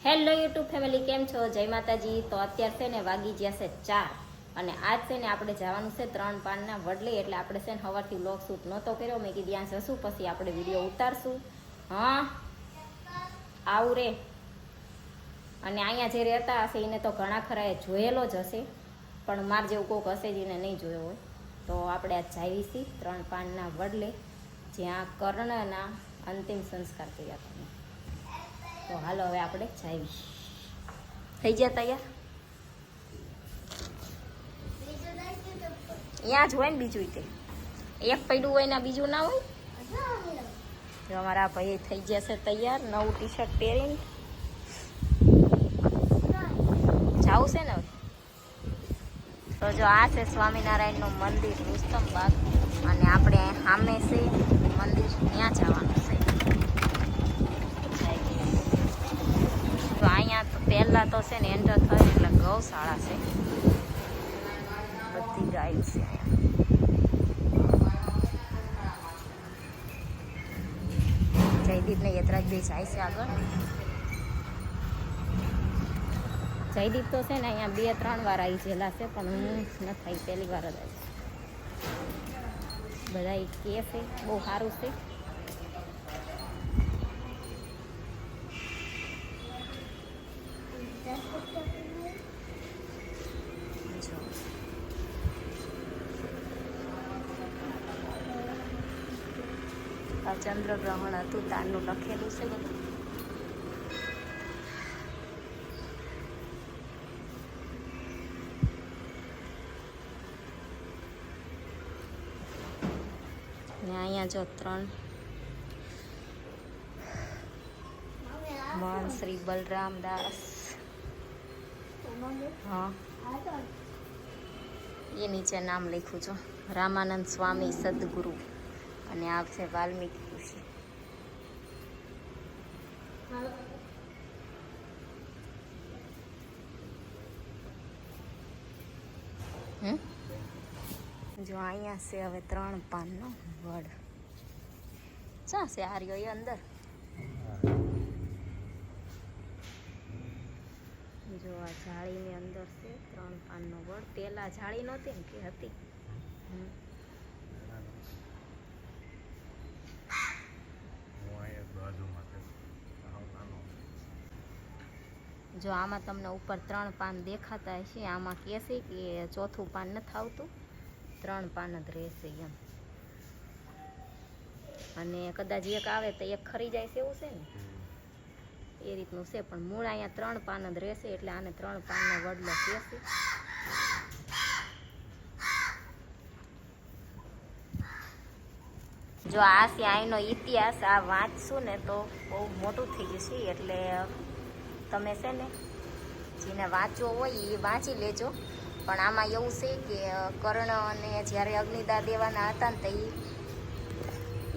Hello YouTube family, કેમ છો? જય માતાજી. તો અત્યારે છે ને વાગી ગયા છે 4 અને આજ છે ને આપણે જવાનું છે 3 પાનના વડલે. એટલે આપણે છે ને સવારથી વ્લોગ શૂટ નહોતો કર્યો. મેં કીધું ત્યાં જશું પછી આપણે વિડીયો ઉતારશું. હા આવું રે. અને અહીંયા જે રહેતા હશે એને તો ઘણા ખરાએ જોયેલો જ હશે, પણ માર જેવું કોઈક હશે જ એને નહીં જોયો હોય. તો આપણે આજ જાવી છીએ 3 પાનના વડલે, જ્યાં કર્ણના અંતિમ સંસ્કાર કર્યા હતા. તો હાલો હવે આપણે જાવી. થઈ ગયા તૈયાર? અહીંયા જ હોય ને બીજું તે એક પૈડું હોય ને બીજું ના હોય. તો અમારા ભાઈ થઈ ગયા છે તૈયાર, નવું ટી શર્ટ પહેરીને જાવું છે ને. તો જો આ છે સ્વામિનારાયણનું મંદિર રુસ્તમબાગ, અને આપણે સામે છે મંદિર, ત્યાં જવાનું છે. તો અહીંયા તો પહેલાં તો છે ને એન્ટર થાય એટલે ગૌશાળા છે, બધી ગાયો છે. જયદીપ ને યતરાજ બે જાય છે આગળ. જયદીપ તો છે ને અહીંયા 2-3 વાર આવી ગયેલા છે, પણ હું ન થઈ, પહેલી વાર જ આવી. બધા કહે છે બહુ સારું છે. આ ચંદ્રગ્રહણ હતું તારનું લખેલું છે બધું. ને અહીંયા જો 3 મહાન શ્રી બલરામદાસ, હા એ નીચે નામ લખ્યું છે, રામાનંદ સ્વામી સદગુરુ, અને આ છે વાલ્મીકી ઋષિ. જો અહીંયા છે હવે 3 પાનનો વડ. ચા છે આર્યો એ અંદર. જો આ જાળીની અંદર છે 3 પાનનો વડ. પેલા જાળી નહોતી ને કે હતી? જો આમાં તમને ઉપર 3 પાન દેખાતા હશે. આમાં કહેશે કે 4થું પાન નથી આવતું, 3 પાન જ રહેશે એમ. અને કદાચ એક આવે તો એક ખરી જાય છે, એવું છે ને, એ રીતનું છે. પણ મૂળ અહીંયા 3 પાન જ રહેશે, એટલે આને 3 પાનનો વડલો કહેશે. જો આ છે અહીંનો ઇતિહાસ. આ વાંચશું ને તો બહુ મોટું થઈ જશે, એટલે તમે છે ને જેને વાંચવો હોય એ વાંચી લેજો. પણ આમાં એવું છે કે કર્ણ અને જ્યારે અગ્નિદાહ દેવાના હતા ને, તો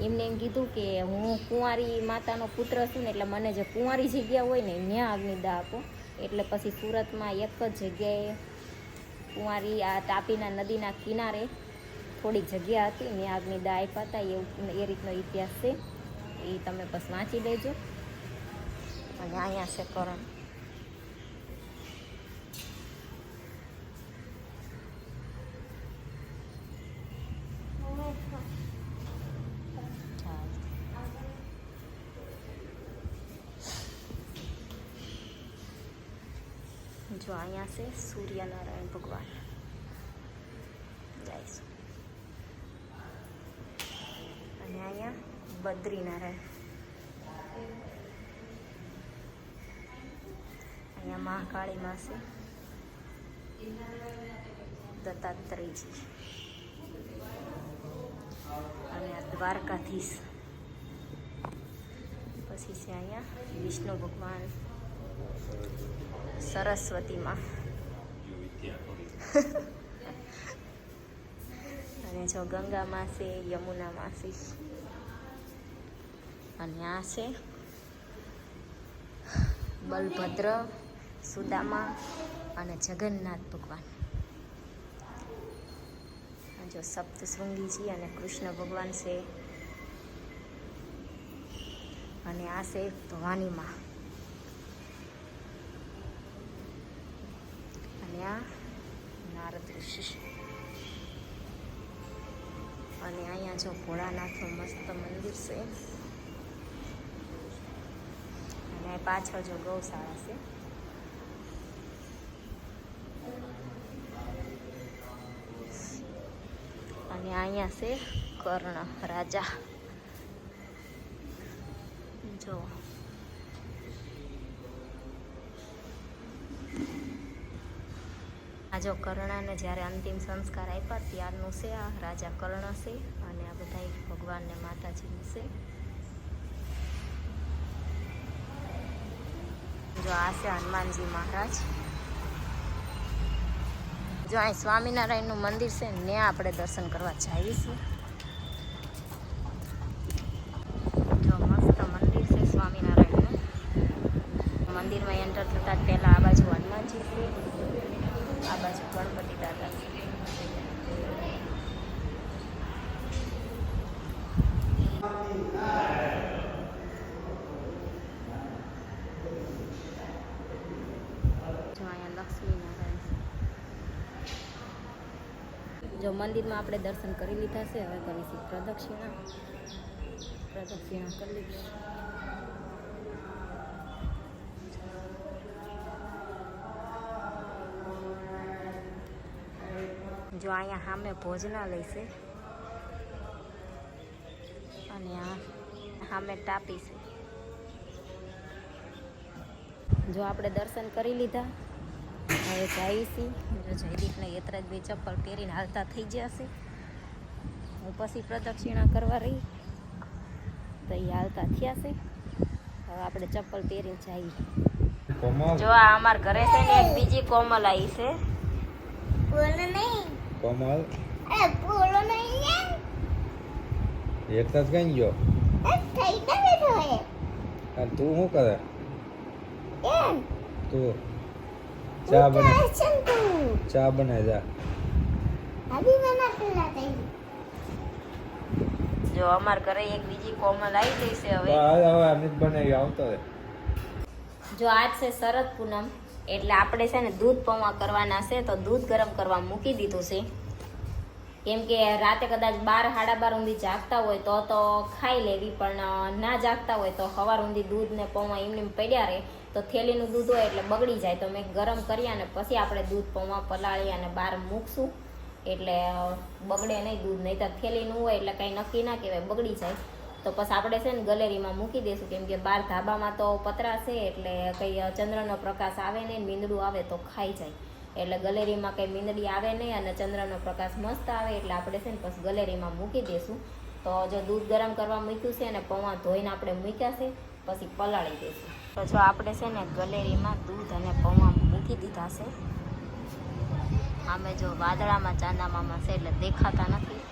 એમને એમ કીધું કે હું કુંવારી માતાનો પુત્ર છું ને, એટલે મને જે કુંવારી જગ્યા હોય ને ત્યાં અગ્નિદાહ આપો. એટલે પછી સુરતમાં એક જ જગ્યાએ કુંવારી, આ તાપીના નદીના કિનારે થોડીક જગ્યા હતી, ત્યાં અગ્નિદાહ આપ્યા હતા. એવું એ રીતનો ઇતિહાસ છે, એ તમે બસ વાંચી લેજો. અને અહીંયા છે કર્ણ. જો અહીંયા છે સૂર્યનારાયણ ભગવાન. જઈશું. અને અહીંયા બદ્રીનારાયણ. અહીંયા મહાકાળી માં છે દત્તાત્રેયજી. અને આ દ્વારકાધીશ. પછી છે અહીંયા વિષ્ણુ ભગવાન, સરસ્વતી માં. અને જો ગંગા માં છે, યમુના માં છે. અને આ છે બલભદ્ર, સુદામા અને જગન્નાથ ભગવાન. જો સપ્તશૃંગીજી અને કૃષ્ણ ભગવાન છે. અને આ છે ભવાની માં. અને અહીંયા જો ભોળાનાથનું મસ્ત મંદિર છે અને પાછળ જો ગૌશાળા છે. અને અહીંયા છે કર્ણ રાજા. જો આ જો કર્ણને જ્યારે અંતિમ સંસ્કાર આપ્યા ત્યારનું છે. આ રાજા કર્ણ છે અને આ બધા ભગવાન ને માતાજીનું છે. જો આ છે હનુમાનજી મહારાજ. જો અહીં સ્વામિનારાયણનું મંદિર છે ને આપણે દર્શન કરવા જઈશું. જો મસ્ત મંદિર છે સ્વામિનારાયણનું. મંદિરમાં એન્ટર થતાં પહેલાં આ બાજુ હનુમાનજી છે, આ બાજુ ગણપતિ દાદા છે. જો અહીંયા લક્ષ્મીનારાયણ છે. જો મંદિરમાં આપણે દર્શન કરી લીધા છે. હવે કરીશું પ્રદક્ષિણા કરી લઈશું. જો અહીંયા સામે ભોજનાલય છે અને આ સામે ટાપી છે. જો આપણે દર્શન કરી લીધા. હવે જઈશી. જયદીપને યતરાજ બે ચપ્પલ પહેરીને હાલતા થઈ જશે. હું પછી પ્રદક્ષિણા કરવા રહી તો એ હાલતા થયા છે. હવે આપણે ચપ્પલ પહેરીને જઈએ. જો આ અમારા ઘરે છે ને એક બીજી કોમલ આવી છે. કોમલ એકતા જ કઈ ગયો. તું શું કરે? તું ચા બનાય જા. જો અમાર ઘરે એક બીજી કોમલ આવી ગઈ છે. હવે અમિત બનાવી આવતો રહે. જો આજ છે શરદ પૂનમ એટલે આપણે છે ને દૂધ પૌવા કરવાના છે. તો દૂધ ગરમ કરવા મૂકી દીધું છે. કેમ કે રાતે કદાચ 12-12:30 ઊંધી જાગતા હોય તો ખાઈ લેવી, પણ ના જાગતા હોય તો સવાર ઊંધી દૂધ ને પૌવા એમને પડ્યા રહે તો થેલીનું દૂધ હોય એટલે બગડી જાય. તો મેં ગરમ કર્યા અને પછી આપણે દૂધ પૌવા પલાળી અને બહાર મૂકશું એટલે બગડે નહીં દૂધ. નહીં તો થેલીનું હોય એટલે કાંઈ નક્કી ના કહેવાય, બગડી જાય. તો પછી આપણે છે ને ગલેરીમાં મૂકી દઈશું. કેમ કે બહાર ધાબામાં તો પતરા છે એટલે કંઈ ચંદ્રનો પ્રકાશ આવે નહીં, મીંદડું આવે તો ખાઈ જાય. એટલે ગલેરીમાં કંઈ મીંદડી આવે નહીં અને ચંદ્રનો પ્રકાશ મસ્ત આવે એટલે આપણે છે ને પછી ગલેરીમાં મૂકી દઈશું. તો જો દૂધ ગરમ કરવા મૂક્યું છે અને પૌવા ધોઈને આપણે મૂક્યા છે પછી પલાળી દઈશું. તો જો આપણે છે ને ગલેરીમાં દૂધ અને પૌવા મૂકી દીધા છે. આમે જો વાદળામાં ચાંદા મામા છે એટલે દેખાતા નથી.